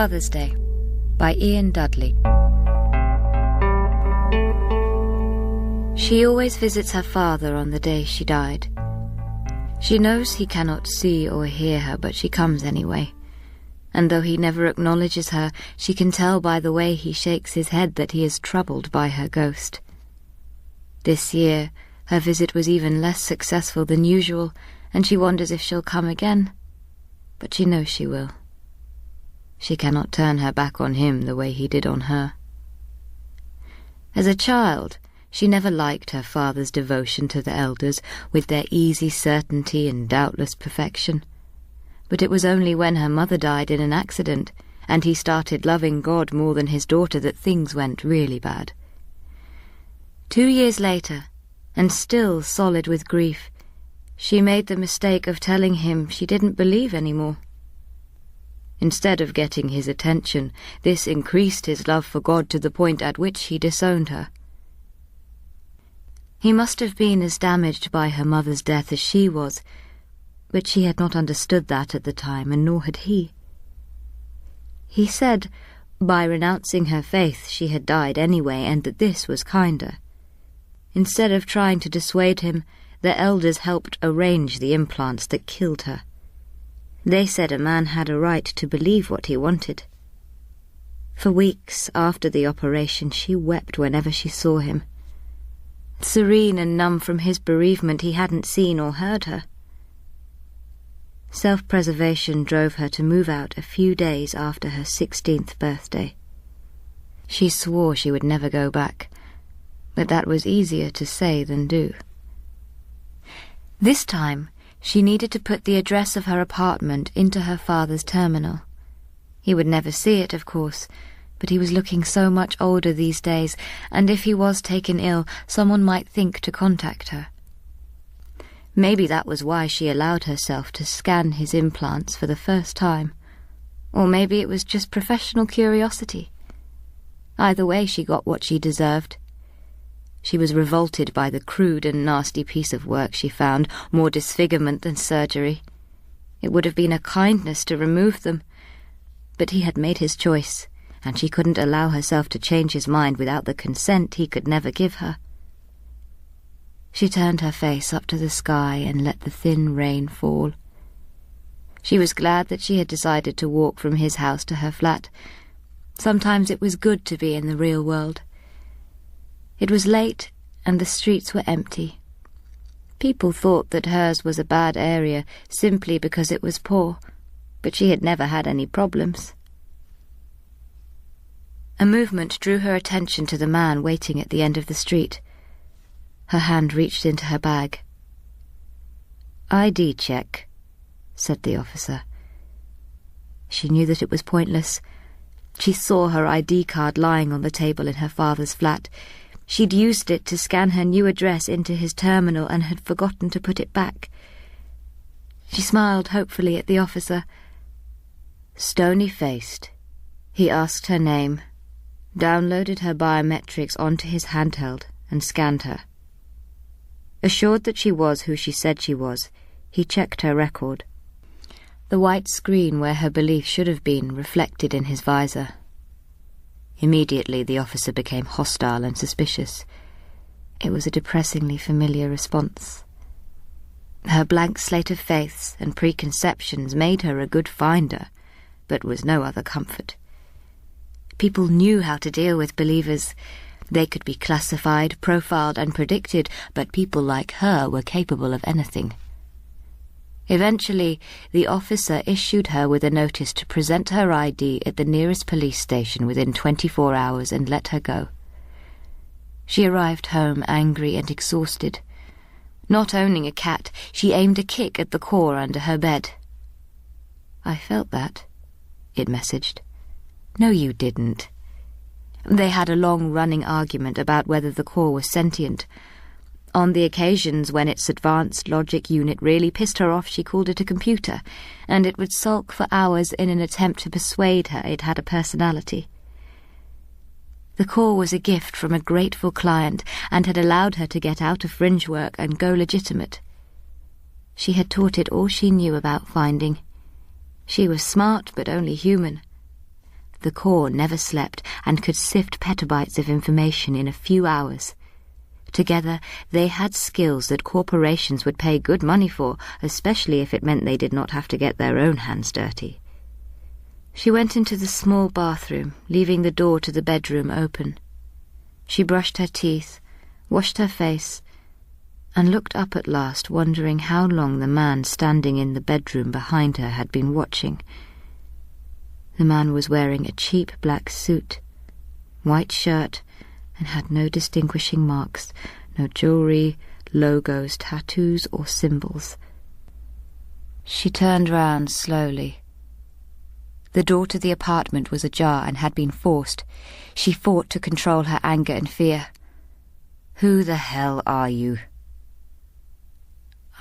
Father's Day by Ian Dudley. She always visits her father on the day she died. She knows he cannot see or hear her, but she comes anyway. And though he never acknowledges her, she can tell by the way he shakes his head that he is troubled by her ghost. This year, her visit was even less successful than usual, and she wonders if she'll come again. But she knows she will. She cannot turn her back on him the way he did on her. As a child, she never liked her father's devotion to the elders, with their easy certainty and doubtless perfection. But it was only when her mother died in an accident, and he started loving God more than his daughter, that things went really bad. 2 years later, and still solid with grief, she made the mistake of telling him she didn't believe anymore. Instead of getting his attention, this increased his love for God to the point at which he disowned her. He must have been as damaged by her mother's death as she was, but she had not understood that at the time, and nor had he. He said, by renouncing her faith, she had died anyway, and that this was kinder. Instead of trying to dissuade him, the elders helped arrange the implants that killed her. They said a man had a right to believe what he wanted. For weeks after the operation, she wept whenever she saw him. Serene and numb from his bereavement, he hadn't seen or heard her. Self-preservation drove her to move out a few days after her 16th birthday. She swore she would never go back, but that was easier to say than do. This time, she needed to put the address of her apartment into her father's terminal. He would never see it, of course, but he was looking so much older these days, and if he was taken ill, someone might think to contact her. Maybe that was why she allowed herself to scan his implants for the first time. Or maybe it was just professional curiosity. Either way, she got what she deserved. She was revolted by the crude and nasty piece of work she found, more disfigurement than surgery. It would have been a kindness to remove them, but he had made his choice, and she couldn't allow herself to change his mind without the consent he could never give her. She turned her face up to the sky and let the thin rain fall. She was glad that she had decided to walk from his house to her flat. Sometimes it was good to be in the real world. It was late, and the streets were empty. People thought that hers was a bad area simply because it was poor, but she had never had any problems. A movement drew her attention to the man waiting at the end of the street. Her hand reached into her bag. "ID check," said the officer. She knew that it was pointless. She saw her ID card lying on the table in her father's flat. She'd used it to scan her new address into his terminal and had forgotten to put it back. She smiled hopefully at the officer. Stony-faced, he asked her name, downloaded her biometrics onto his handheld, and scanned her. Assured that she was who she said she was, he checked her record. The white screen where her belief should have been reflected in his visor. Immediately the officer became hostile and suspicious. It was a depressingly familiar response. Her blank slate of faiths and preconceptions made her a good finder, but was no other comfort. People knew how to deal with believers. They could be classified, profiled, and predicted, but people like her were capable of anything. Eventually, the officer issued her with a notice to present her ID at the nearest police station within 24 hours and let her go. She arrived home angry and exhausted. Not owning a cat, she aimed a kick at the core under her bed. "I felt that," it messaged. "No, you didn't." They had a long-running argument about whether the core was sentient. On the occasions when its advanced logic unit really pissed her off, she called it a computer, and it would sulk for hours in an attempt to persuade her it had a personality. The core was a gift from a grateful client and had allowed her to get out of fringe work and go legitimate. She had taught it all she knew about finding. She was smart, but only human. the core never slept and could sift petabytes of information in a few hours. Together, they had skills that corporations would pay good money for, especially if it meant they did not have to get their own hands dirty. She went into the small bathroom, leaving the door to the bedroom open. She brushed her teeth, washed her face, and looked up at last, wondering how long the man standing in the bedroom behind her had been watching. The man was wearing a cheap black suit, white shirt, and had no distinguishing marks, no jewelry, logos, tattoos, or symbols. She turned round slowly. The door to the apartment was ajar and had been forced. She fought to control her anger and fear. "Who the hell are you?"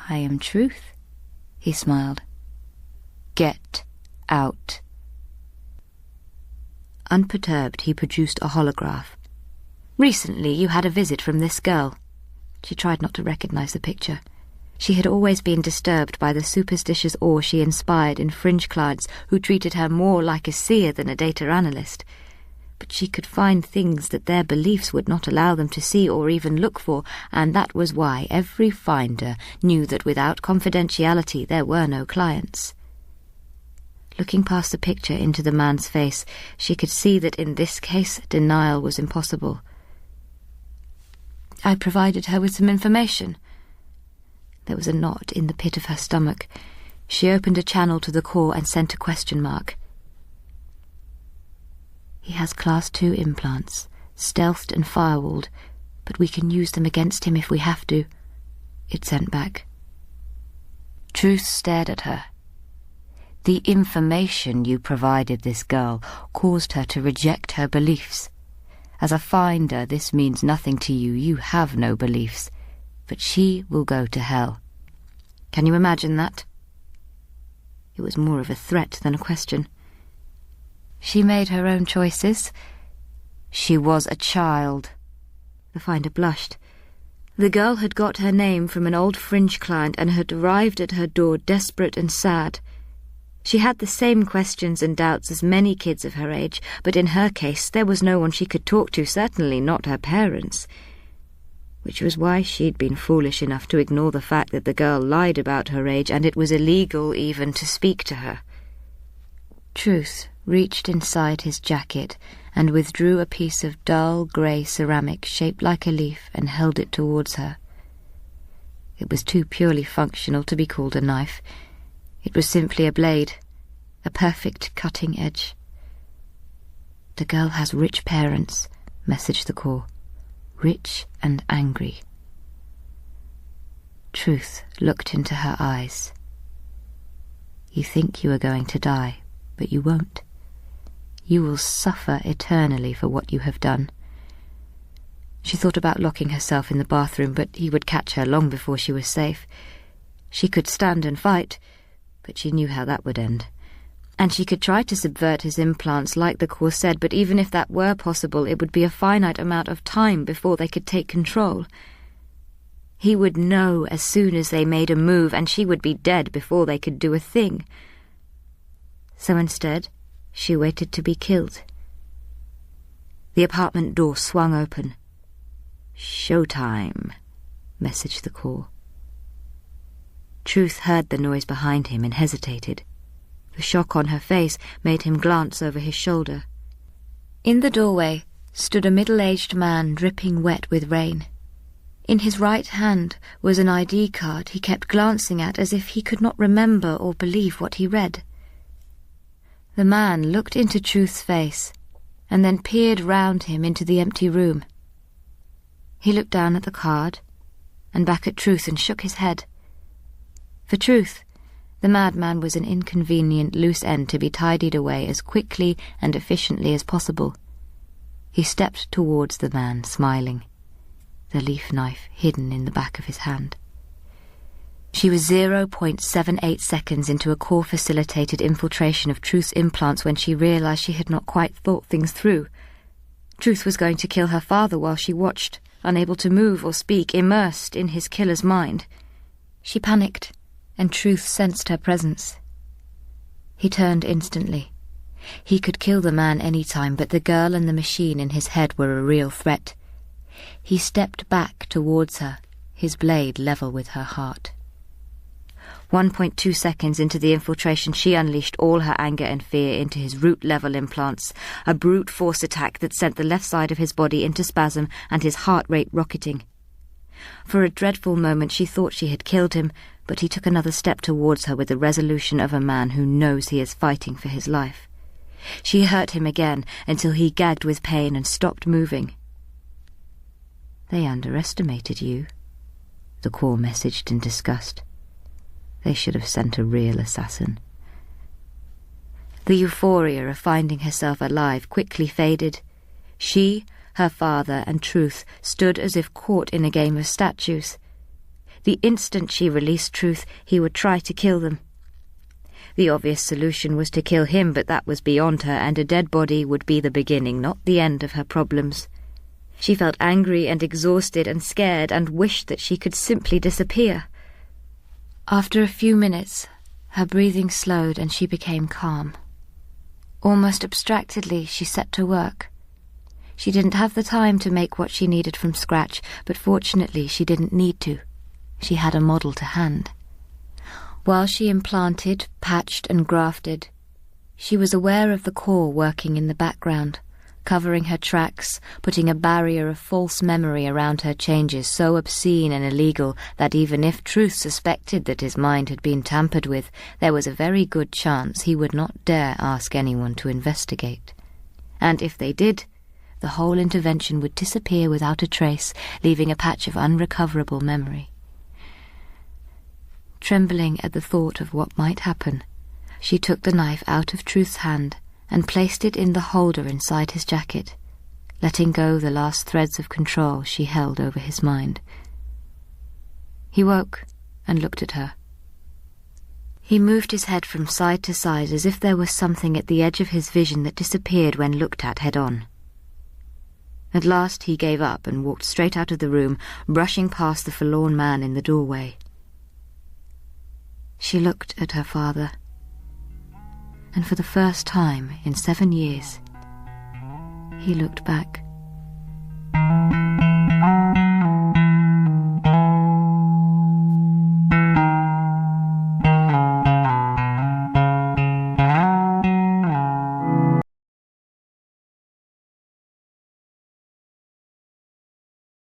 "I am Truth," he smiled. "Get out." Unperturbed, he produced a holograph. "Recently you had a visit from this girl." She tried not to recognize the picture. She had always been disturbed by the superstitious awe she inspired in fringe clients who treated her more like a seer than a data analyst. But she could find things that their beliefs would not allow them to see or even look for, and that was why every finder knew that without confidentiality there were no clients. Looking past the picture into the man's face, she could see that in this case denial was impossible. "I provided her with some information." There was a knot in the pit of her stomach. She opened a channel to the core and sent a question mark. "He has Class 2 implants, stealthed and firewalled, but we can use them against him if we have to," it sent back. Truth stared at her. "The information you provided this girl caused her to reject her beliefs. As a finder, this means nothing to you. You have no beliefs. But she will go to hell. Can you imagine that?" It was more of a threat than a question. "She made her own choices." "She was a child." The finder blushed. The girl had got her name from an old fringe client and had arrived at her door desperate and sad. She had the same questions and doubts as many kids of her age, but in her case there was no one she could talk to, certainly not her parents. Which was why she'd been foolish enough to ignore the fact that the girl lied about her age, and it was illegal even to speak to her. Truth reached inside his jacket and withdrew a piece of dull grey ceramic shaped like a leaf and held it towards her. It was too purely functional to be called a knife. It was simply a blade, a perfect cutting edge. "The girl has rich parents," messaged the core. "Rich and angry." Truth looked into her eyes. "You think you are going to die, but you won't. You will suffer eternally for what you have done." She thought about locking herself in the bathroom, but he would catch her long before she was safe. She could stand and fight, but she knew how that would end. And she could try to subvert his implants like the core said, but even if that were possible, it would be a finite amount of time before they could take control. He would know as soon as they made a move, and she would be dead before they could do a thing. So instead, she waited to be killed. The apartment door swung open. "Showtime," messaged the core. Truth heard the noise behind him and hesitated. The shock on her face made him glance over his shoulder. In the doorway stood a middle-aged man dripping wet with rain. In his right hand was an ID card he kept glancing at as if he could not remember or believe what he read. The man looked into Truth's face and then peered round him into the empty room. He looked down at the card and back at Truth and shook his head. For Truth, the madman was an inconvenient loose end to be tidied away as quickly and efficiently as possible. He stepped towards the man, smiling, the leaf knife hidden in the back of his hand. She was 0.78 seconds into a core-facilitated infiltration of Truth's implants when she realized she had not quite thought things through. Truth was going to kill her father while she watched, unable to move or speak, immersed in his killer's mind. She panicked, and Truth sensed her presence. He turned instantly. He could kill the man any time, but the girl and the machine in his head were a real threat. He stepped back towards her, his blade level with her heart. 1.2 seconds into the infiltration, she unleashed all her anger and fear into his root-level implants, a brute force attack that sent the left side of his body into spasm and his heart rate rocketing. For a dreadful moment she thought she had killed him, but he took another step towards her with the resolution of a man who knows he is fighting for his life. She hurt him again until he gagged with pain and stopped moving. "They underestimated you," the core messaged in disgust. "They should have sent a real assassin." The euphoria of finding herself alive quickly faded. She, her father, and Truth stood as if caught in a game of statues. The instant she released Truth, he would try to kill them. The obvious solution was to kill him, but that was beyond her, and a dead body would be the beginning, not the end of her problems. She felt angry and exhausted and scared and wished that she could simply disappear. After a few minutes, her breathing slowed and she became calm. Almost abstractedly, she set to work. She didn't have the time to make what she needed from scratch, but fortunately she didn't need to. She had a model to hand. While she implanted, patched and grafted, she was aware of the core working in the background, covering her tracks, putting a barrier of false memory around her changes so obscene and illegal that even if Truth suspected that his mind had been tampered with, there was a very good chance he would not dare ask anyone to investigate. And if they did, the whole intervention would disappear without a trace, leaving a patch of unrecoverable memory. Trembling at the thought of what might happen, she took the knife out of Truth's hand and placed it in the holder inside his jacket, letting go the last threads of control she held over his mind. He woke and looked at her. He moved his head from side to side as if there was something at the edge of his vision that disappeared when looked at head-on. At last he gave up and walked straight out of the room, brushing past the forlorn man in the doorway. She looked at her father, and for the first time in 7 years, he looked back.